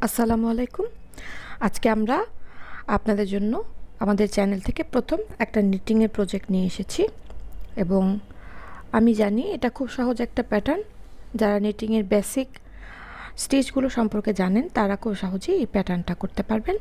আসসালামু আলাইকুম। আজকে আমরা আপনাদের জন্য আমাদের চ্যানেল থেকে প্রথম একটা নিটিংয়ের প্রজেক্ট নিয়ে এসেছি এবং আমি জানি এটা খুব সহজ একটা প্যাটার্ন। যারা নিটিংয়ের বেসিক স্টিচগুলো সম্পর্কে জানেন তারা খুব সহজেই এই প্যাটার্নটা করতে পারবেন।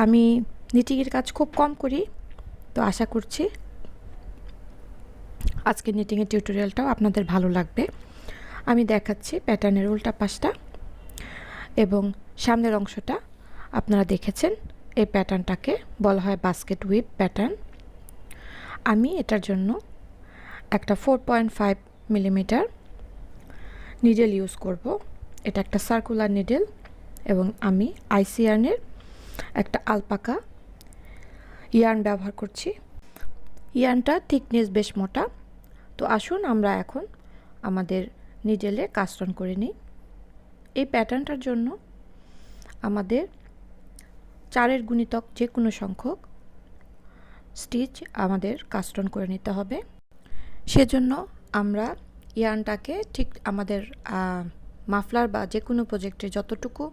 আমি নিটিংয়ের কাজ খুব কম করি, তো আশা করছি আজকের নিটিংয়ের টিউটোরিয়ালটাও আপনাদের ভালো লাগবে। আমি দেখাচ্ছি প্যাটার্নের উল্টা পাশটা এবং সামনের অংশটা। আপনারা দেখেছেন এই প্যাটার্নটাকে বলা হয় বাস্কেট হুইপ প্যাটার্ন। আমি এটার জন্য একটা 4.5 মিলিমিটার নিডেল ইউজ করব। এটা একটা সার্কুলার নিডেল এবং আমি আইসি ইয়ার্নের একটা আলপাকা ইয়ার্ন ব্যবহার করছি। ইয়ার্নটা থিকনেস বেশ মোটা। তো আসুন আমরা এখন আমাদের নিডেলে কাস্ট অন করে নিই। এই প্যাটার্নটার জন্য আমাদের 4-এর গুণিতক যে কোনো সংখ্যক স্টিচ আমাদের কাস্ট অন করে নিতে হবে। সেজন্য আমরা ইয়ার্নটাকে ঠিক আমাদের মাফলার বা যে কোনো প্রজেক্টে যতটুকু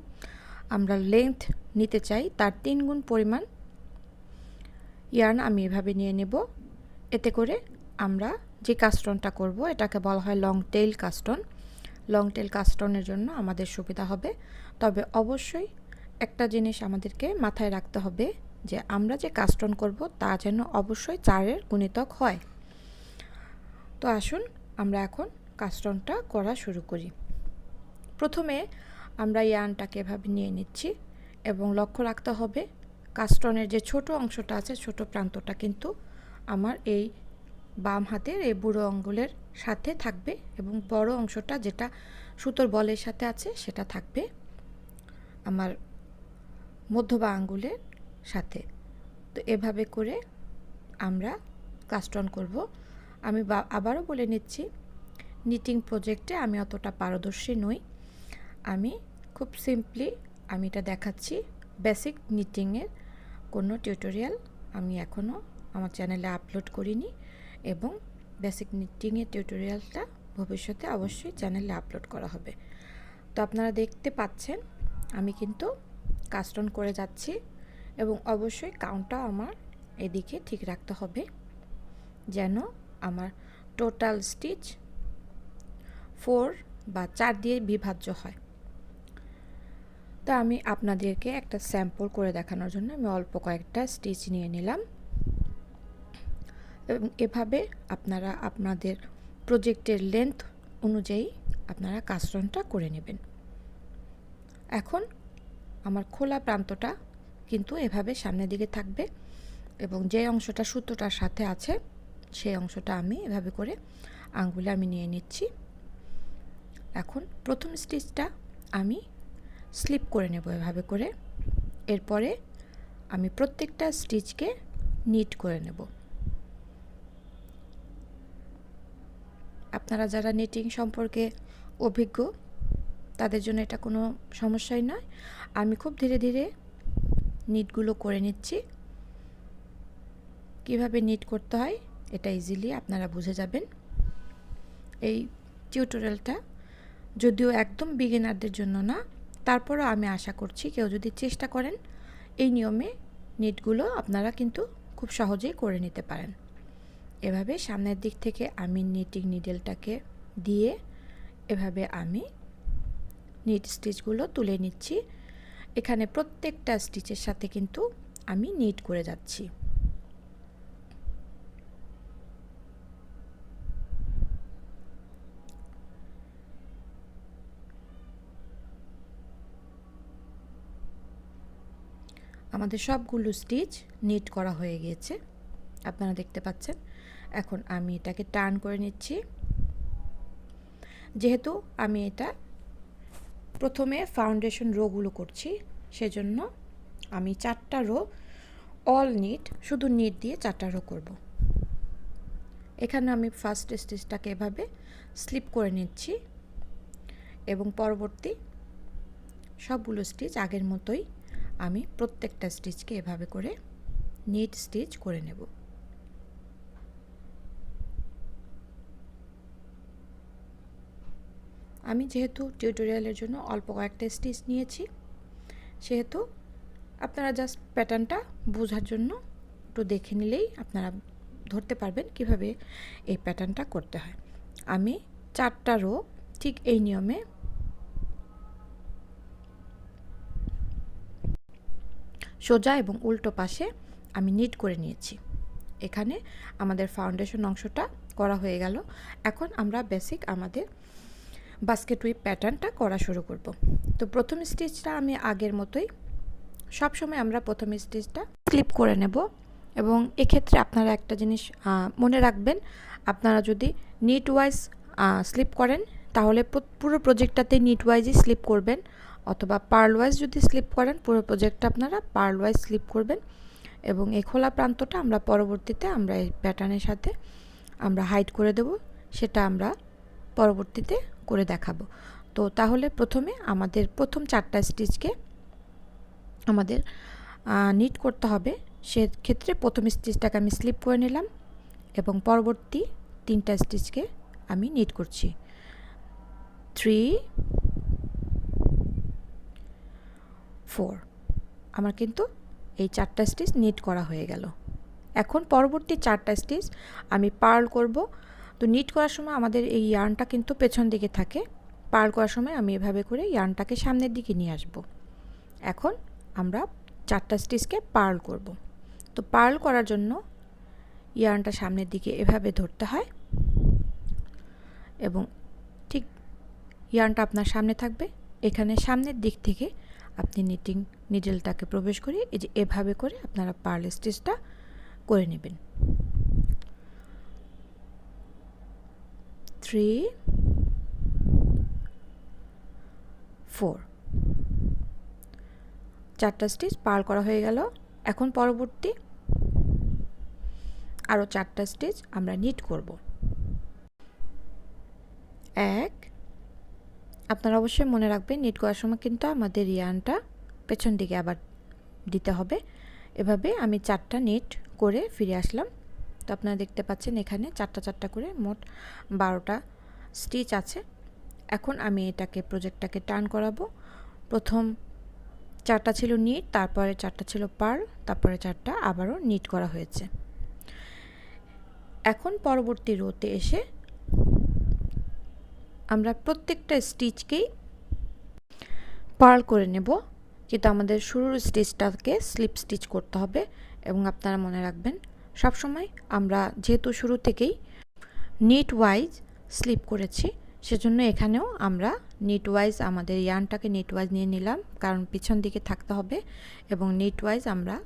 আমরা লেন্থ নিতে চাই তার 3 গুণ পরিমাণ ইয়ার্ন আমি এভাবে নিয়ে নেব। এতে করে আমরা যে কাস্ট অনটা করব এটাকে বলা হয় long tail cast on. Long tail cast অনের জন্য আমাদের সুবিধা হবে। তবে অবশ্যই একটা জিনিস আমাদেরকে মাথায় রাখতে হবে যে আমরা যে কাস্ট অন করব তা যেন অবশ্যই 4-এর গুণিতক হয়। তো আসুন আমরা এখন কাস্ট অনটা করা শুরু করি। প্রথমে আমরা ইয়ার্নটাকে এভাবে নিয়ে নিচ্ছি এবং লক্ষ্য রাখতে হবে কাস্ট অনের যে ছোট অংশটা আছে, ছোট প্রান্তটা কিন্তু আমার এই বাম হাতের এই বুড়ো আঙ্গুলের সাথে থাকবে এবং বড় অংশটা যেটা সুতোর বলের সাথে আছে সেটা থাকবে আমার মধ্যবা আঙ্গুলের সাথে। তো এভাবে করে আমরা কাস্ট অন করব। আমি আবারও বলে নিচ্ছি, নিটিং প্রজেক্টে আমি অতটা পারদর্শী নই। আমি খুব সিম্পলি আমি এটা দেখাচ্ছি। বেসিক নিটিংয়ের কোনো টিউটোরিয়াল আমি এখনও আমার চ্যানেলে আপলোড করিনি এবং বেসিক নিটিংয়ের টিউটোরিয়ালটা ভবিষ্যতে অবশ্যই চ্যানেলে আপলোড করা হবে। তো আপনারা দেখতে পাচ্ছেন আমি কিন্তু কাস্ট অন করে যাচ্ছি এবং অবশ্যই কাউন্টটাও আমার এদিকে ঠিক রাখতে হবে যেন আমার টোটাল স্টিচ 4 বা 4 দিয়ে বিভাজ্য হয়। তো আমি আপনাদেরকে একটা স্যাম্পল করে দেখানোর জন্য আমি অল্প কয়েকটা স্টিচ নিয়ে নিলাম এবং এভাবে আপনারা আপনাদের প্রজেক্টের লেন্থ অনুযায়ী আপনারা কাস্ট অনটা করে নেবেন। এখন আমার খোলা প্রান্তটা কিন্তু এভাবে সামনের দিকে থাকবে এবং যে অংশটা সুতোটার সাথে আছে সেই অংশটা আমি এভাবে করে আঙ্গুলে আমি নিয়ে নিচ্ছি। এখন প্রথম স্টিচটা আমি স্লিপ করে নেব এভাবে করে। এরপরে আমি প্রত্যেকটা স্টিচকে নিট করে নেব। আপনারা যারা নিটিং সম্পর্কে অভিজ্ঞ তাদের জন্য এটা কোনো সমস্যাই নয়। আমি খুব ধীরে ধীরে নিটগুলো করে নিচ্ছি। কিভাবে নিট করতে হয় এটা ইজিলি আপনারা বুঝে যাবেন। এই টিউটোরিয়ালটা যদিও একদম বিগিনারদের জন্য না, তারপরও আমি আশা করছি কেউ যদি চেষ্টা করেন এই নিয়মে নিটগুলো আপনারা কিন্তু খুব সহজেই করে নিতে পারেন। এভাবে সামনের দিক থেকে আমি নিটিং নিডেলটাকে দিয়ে এভাবে আমি নিট স্টিচগুলো তুলে নিচ্ছি। এখানে প্রত্যেকটা স্টিচের সাথে কিন্তু আমি নিট করে যাচ্ছি। আমাদের সবগুলো স্টিচ নিট করা হয়ে গিয়েছে, আপনারা দেখতে পাচ্ছেন। এখন আমি এটাকে টার্ন করে নিচ্ছি। যেহেতু আমি এটা প্রথমে ফাউন্ডেশন রোগুলো করছি সেজন্য আমি 4টা রো অল নিট, শুধু নিট দিয়ে 4টা রো করব। এখানে আমি ফার্স্ট স্টিচটাকে এভাবে স্লিপ করে নিচ্ছি এবং পরবর্তী সবগুলো স্টিচ আগের মতোই আমি প্রত্যেকটা স্টিচকে এভাবে করে নিট স্টিচ করে নেব। আমি যেহেতু টিউটোরিয়ালের জন্য অল্প কয়েকটা স্টিচ নিয়েছি, সেহেতু আপনারা জাস্ট প্যাটার্নটা বোঝার জন্য একটু দেখে নিলেই আপনারা ধরতে পারবেন কিভাবে এই প্যাটার্নটা করতে হয়। আমি 4টা রো ঠিক এই নিয়মে সোজা এবং উল্টো পাশে আমি নিট করে নিয়েছি। এখানে আমাদের ফাউন্ডেশন অংশটা করা হয়ে গেল। এখন আমরা বেসিক আমাদের বাস্কেট উইপ প্যাটার্নটা করা শুরু করব। তো প্রথম স্টিচটা আমি আগের মতোই, সবসময় আমরা প্রথম স্টিচটা স্লিপ করে নেব। এবং এক্ষেত্রে আপনারা একটা জিনিস মনে রাখবেন, আপনারা যদি নিট ওয়াইজ স্লিপ করেন তাহলে পুরো প্রজেক্টটাতে নিট ওয়াইজই স্লিপ করবেন, অথবা পার্ল ওয়াইজ যদি স্লিপ করেন পুরো প্রজেক্টটা আপনারা পার্ল ওয়াইজ স্লিপ করবেন। এবং এই খোলা প্রান্তটা আমরা পরবর্তীতে আমরা এই প্যাটার্নের সাথে আমরা হাইড করে দেব, সেটা আমরা পরবর্তীতে করে দেখাবো। তো তাহলে প্রথমে আমাদের প্রথম 4টা স্টিচকে আমাদের নিট করতে হবে। সেক্ষেত্রে প্রথম স্টিচটাকে আমি স্লিপ করে নিলাম এবং পরবর্তী 3টা স্টিচকে আমি নিট করছি। 3 4 আমার কিন্তু এই 4টা স্টিচ নিট করা হয়ে গেল। এখন পরবর্তী 4টা স্টিচ আমি পার্ল করব। তো নিট করার সময় আমাদের এই ইয়ার্নটা কিন্তু পেছন দিকে থাকে, পার্ল করার সময় আমি এভাবে করে ইয়ার্নটাকে সামনের দিকে নিয়ে আসব। এখন আমরা 4টা স্টিচকে পার্ল করব। তো পার্ল করার জন্য ইয়ার্নটা সামনের দিকে এভাবে ধরতে হয় এবং ঠিক ইয়ার্নটা আপনার সামনে থাকবে। এখানে সামনের দিক থেকে আপনি নিটিং নিডলটাকে প্রবেশ করে এই যে এভাবে করে আপনারা পার্ল স্টিচটা করে নেবেন। 3 4 4টা স্টিচ পার্ল করা হয়ে গেল। এখন পরবর্তী আরও 4টা স্টিচ আমরা নিট করব। 1 আপনারা অবশ্যই মনে রাখবেন নিট করার সময় কিন্তু আমাদের ইয়ার্নটা পেছন দিকে আবার দিতে হবে। এভাবে আমি 4টা নিট করে ফিরে আসলাম। তো আপনারা দেখতে পাচ্ছেন এখানে 4টা করে মোট 12টা স্টিচ আছে। এখন আমি এটাকে প্রজেক্টটাকে টার্ন করাবো। প্রথম 4টা ছিল নিট, তারপরে 4টা ছিল পার্ল, তারপরে 4টা আবারও নিট করা হয়েছে। এখন পরবর্তী রোতে এসে আমরা প্রত্যেকটা স্টিচকেই পার্ল করে নেব, কিন্তু আমাদের শুরুর স্টিচটাকে স্লিপ স্টিচ করতে হবে। এবং আপনারা মনে রাখবেন সবসময় আমরা যেহেতু শুরু থেকেই নিট ওয়াইজ স্লিপ করেছি, সেজন্য এখানেও আমরা নিট ওয়াইজ আমাদের ইয়ার্নটাকে নিট ওয়াইজ নিয়ে নিলাম, কারণ পিছন দিকে থাকতে হবে এবং নিট ওয়াইজ আমরা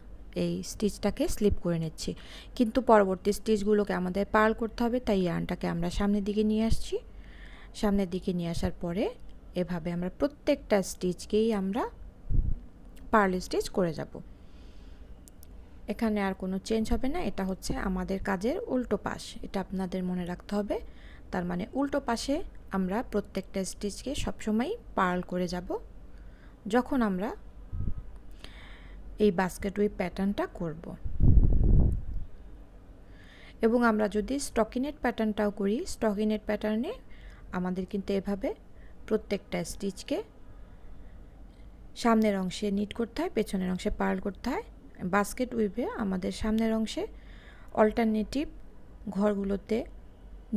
এই স্টিচটাকে স্লিপ করে নিচ্ছি। কিন্তু পরবর্তী স্টিচগুলোকে আমাদের পার্ল করতে হবে, তাই ইয়ার্নটাকে আমরা সামনের দিকে নিয়ে আসছি। সামনের দিকে নিয়ে আসার পরে এভাবে আমরা প্রত্যেকটা স্টিচকেই আমরা পার্ল স্টিচ করে যাব। এখানে আর কোনো চেঞ্জ হবে না, এটা হচ্ছে আমাদের কাজের উল্টো পাশ, এটা আপনাদের মনে রাখতে হবে। তার মানে উল্টো পাশে আমরা প্রত্যেকটা স্টিচকে সবসময় পার্ল করে যাব যখন আমরা এই বাস্কেট উইপ প্যাটার্নটা করব। এবং আমরা যদি স্টকিনেট প্যাটার্নটাও করি, স্টকিনেট প্যাটার্নে আমাদের কিন্তু এভাবে প্রত্যেকটা স্টিচকে সামনের অংশে নিট করতে হয়, পেছনের অংশে পার্ল করতে হয়। বাস্কেট উইপে আমাদের সামনের অংশে অল্টারনেটিভ ঘরগুলোতে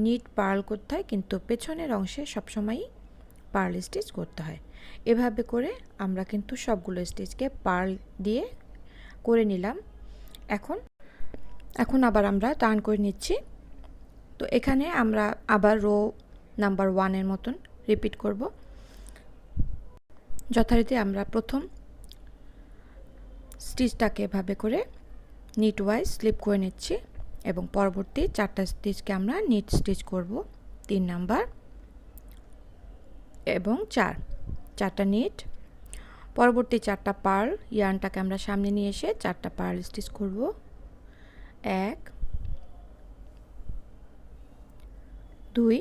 নিট পার্ল করতে হয়, কিন্তু পেছনের অংশে সবসময়ই পার্ল স্টিচ করতে হয়। এভাবে করে আমরা কিন্তু সবগুলো স্টিচকে পার্ল দিয়ে করে নিলাম। এখন আবার আমরা টার্ন করে নিচ্ছি। তো এখানে আমরা আবার রো নাম্বার 1-এর মতন রিপিট করব। যথারীতি আমরা প্রথম স্টিচটাকে এভাবে করে নিট ওয়াইজ স্লিপ করে নিচ্ছি এবং পরবর্তী 4টা স্টিচকে আমরা নিট স্টিচ করব। 3 নাম্বার এবং 4টা নিট, পরবর্তী 4টা পার্ল, ইয়ার্নটাকে আমরা সামনে নিয়ে এসে 4টা পার্ল স্টিচ করব। 1 2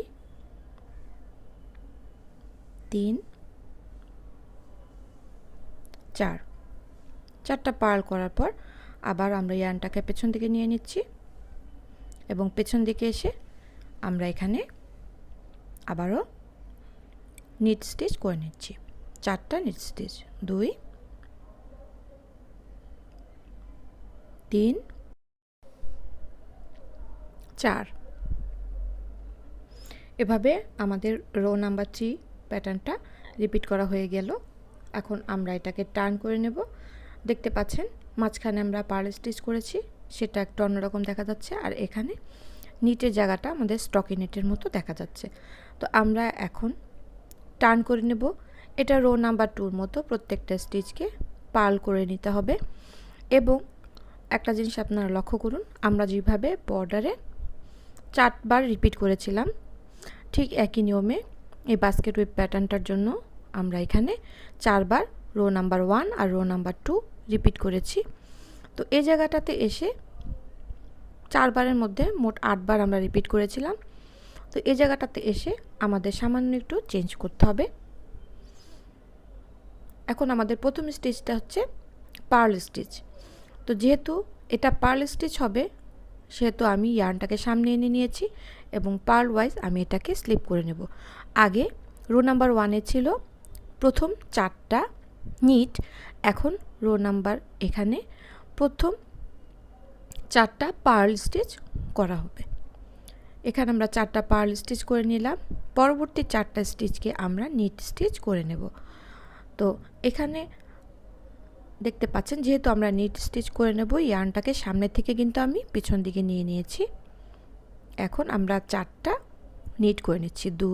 3 4 4টা পার্ল করার পর আবার আমরা ইয়ার্নটাকে পেছন দিকে নিয়ে নিচ্ছি এবং পেছন দিকে এসে আমরা এখানে আবারও নিট স্টিচ করে নিচ্ছি। 4টা নিট স্টিচ, 2 3 4। এভাবে আমাদের রো নাম্বার 3 প্যাটার্নটা রিপিট করা হয়ে গেল। এখন আমরা এটাকে টার্ন করে নেব। দেখতে পাচ্ছেন মাঝখানে আমরা পার্ল স্টিচ করেছি, সেটা একটু অন্যরকম দেখা যাচ্ছে, আর এখানে নিটের জায়গাটা আমাদের স্টকি নেটের মতো দেখা যাচ্ছে। তো আমরা এখন টার্ন করে নেব। এটা রো নাম্বার 2-র মতো প্রত্যেকটা স্টিচকে পার্ল করে নিতে হবে। এবং একটা জিনিস আপনারা লক্ষ্য করুন, আমরা যেভাবে বর্ডারে 4 বার রিপিট করেছিলাম, ঠিক একই নিয়মে এই বাস্কেট হুইপ প্যাটার্নটার জন্য আমরা এখানে 4 বার রো নাম্বার 1 আর রো নাম্বার 2 রিপিট করেছি। তো এই জায়গাটাতে এসে 4 বারের মধ্যে মোট 8 বার আমরা রিপিট করেছিলাম। তো এই জায়গাটাতে এসে আমাদের সামান্য একটু চেঞ্জ করতে হবে। এখন আমাদের প্রথম স্টিচটা হচ্ছে পার্ল স্টিচ। তো যেহেতু এটা পার্ল স্টিচ হবে, সেহেতু আমি ইয়ার্নটাকে সামনে এনে নিয়েছি এবং পার্ল ওয়াইজ আমি এটাকে স্লিপ করে নেব। আগে রো নাম্বার 1-এ ছিল প্রথম 4টা নিট, এখন রো নাম্বার এখানে প্রথম 4টা পার্ল স্টিচ করা হবে। এখানে আমরা 4টা পার্ল স্টিচ করে নিলাম। পরবর্তী 4টা স্টিচকে আমরা নিট স্টিচ করে নেব। তো এখানে দেখতে পাচ্ছেন যেহেতু আমরা নিট স্টিচ করে নেব, ইয়ার্নটাকে সামনে থেকে কিন্তু আমি পিছন দিকে নিয়ে নিয়েছি। এখন আমরা 4টা নিট করে নিচ্ছি, 2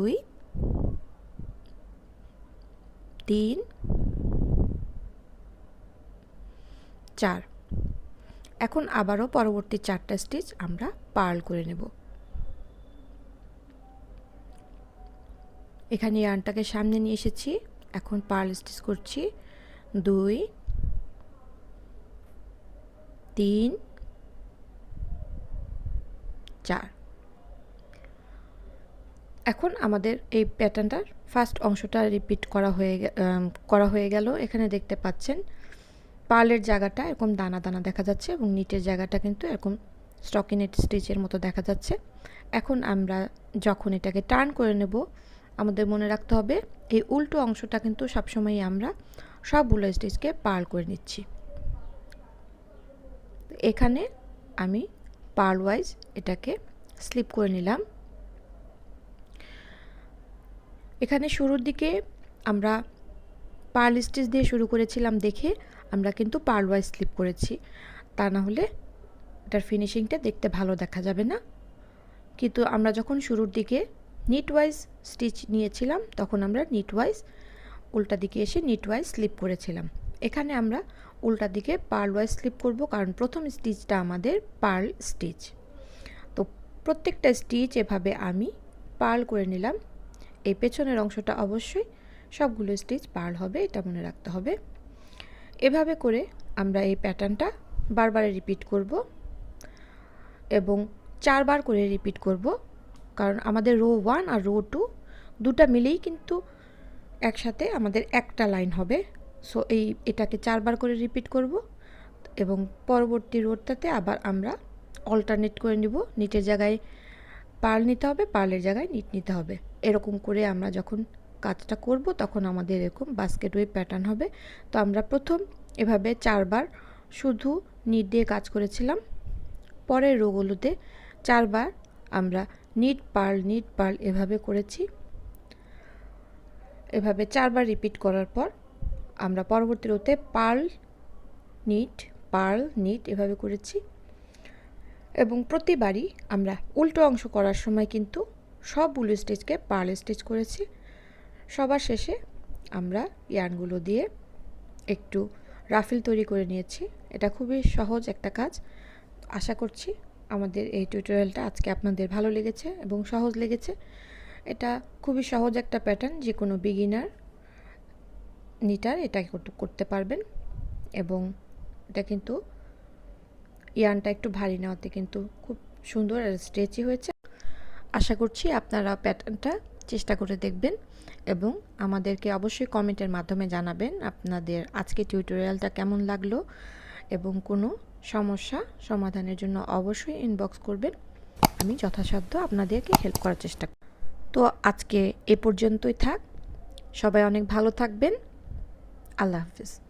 3 4। এখন আবারও পরবর্তী 4টা স্টিচ আমরা পার্ল করে নেব। এখানে ইয়ার্নটাকে সামনে নিয়ে এসেছি, এখন পার্ল স্টিচ করছি, 2 3 4। এখন আমাদের এই প্যাটার্নটার ফার্স্ট অংশটা রিপিট করা হয়ে গেল। এখানে দেখতে পাচ্ছেন পার্লের জায়গাটা এরকম দানা দানা দেখা যাচ্ছে এবং নিটের জায়গাটা কিন্তু এরকম স্টকিনেট স্টিচের মতো দেখা যাচ্ছে। এখন আমরা যখন এটাকে টার্ন করে নেব, আমাদের মনে রাখতে হবে এই উল্টো অংশটা কিন্তু সবসময়ই আমরা সবগুলো স্টিচকে পার্ল করে নিচ্ছি। এখানে আমি পার্ল ওয়াইজ এটাকে স্লিপ করে নিলাম। এখানে শুরুর দিকে আমরা পার্ল স্টিচ দিয়ে শুরু করেছিলাম দেখে আমরা কিন্তু পার্ল ওয়াইজ স্লিপ করেছি, তা না হলে এটার ফিনিশিংটা দেখতে ভালো দেখা যাবে না। কিন্তু আমরা যখন শুরুর দিকে নিট ওয়াইজ স্টিচ নিয়েছিলাম, তখন আমরা নিট ওয়াইজ উল্টা দিকে এসে নিট ওয়াইজ স্লিপ করেছিলাম। এখানে আমরা উল্টা দিকে পার্ল ওয়াইজ স্লিপ করব, কারণ প্রথম স্টিচটা আমাদের পার্ল স্টিচ। তো প্রত্যেকটা স্টিচ এভাবে আমি পার্ল করে নিলাম। এই পেছনের অংশটা অবশ্যই সবগুলো স্টিচ পার্ল হবে, এটা মনে রাখতে হবে। এভাবে করে আমরা এই প্যাটার্নটা বারবার রিপিট করব এবং 4 বার করে রিপিট করব, কারণ আমাদের রো 1 আর রো 2 দুটা মিলেই কিন্তু একসাথে আমাদের একটা লাইন হবে। সো এটাকে 4 বার করে রিপিট করব এবং পরবর্তী রোটাতে আবার আমরা অল্টারনেট করে নিব। নিটের জায়গায় পার্ল নিতে হবে, পার্লের জায়গায় নিট নিতে হবে। এরকম করে আমরা যখন কাজটা করব তখন আমাদের এরকম বাস্কেট ওয়েভ প্যাটার্ন হবে। তো আমরা প্রথম এভাবে 4 বার শুধু নিট দিয়ে কাজ করেছিলাম, পরের রোগুলোতে 4 বার আমরা নিট পার্ল এভাবে করেছি। এভাবে 4 বার রিপিট করার পর আমরা পরবর্তী রোতে পার্ল নিট এভাবে করেছি এবং প্রতিবারই আমরা উল্টো অংশ করার সময় কিন্তু সবগুলো স্টিচকে পার্ল স্টিচ করেছি। সবার শেষে আমরা ইয়ার্নগুলো দিয়ে একটু রাফেল তৈরি করে নিয়েছি। এটা খুবই সহজ একটা কাজ। আশা করছি আমাদের এই টিউটোরিয়ালটা আজকে আপনাদের ভালো লেগেছে এবং সহজ লেগেছে। এটা খুবই সহজ একটা প্যাটার্ন, যে কোনো বিগিনার নিটার এটা করতে পারবেন এবং এটা কিন্তু ইয়ার্নটা একটু ভারী নেওয়াতে কিন্তু খুব সুন্দর আর স্ট্রেচি হয়েছে। আশা করছি আপনারা প্যাটার্নটা চেষ্টা করে দেখবেন এবং আমাদেরকে অবশ্যই কমেন্টের মাধ্যমে জানাবেন আপনাদের আজকে টিউটোরিয়ালটা কেমন লাগলো এবং কোনো সমস্যা সমাধানের জন্য অবশ্যই ইনবক্স করবেন। আমি যথাসাধ্য আপনাদেরকে হেল্প করার চেষ্টা করব। তো আজকে এ পর্যন্তই থাক। সবাই অনেক ভালো থাকবেন। আল্লাহ হাফিজ।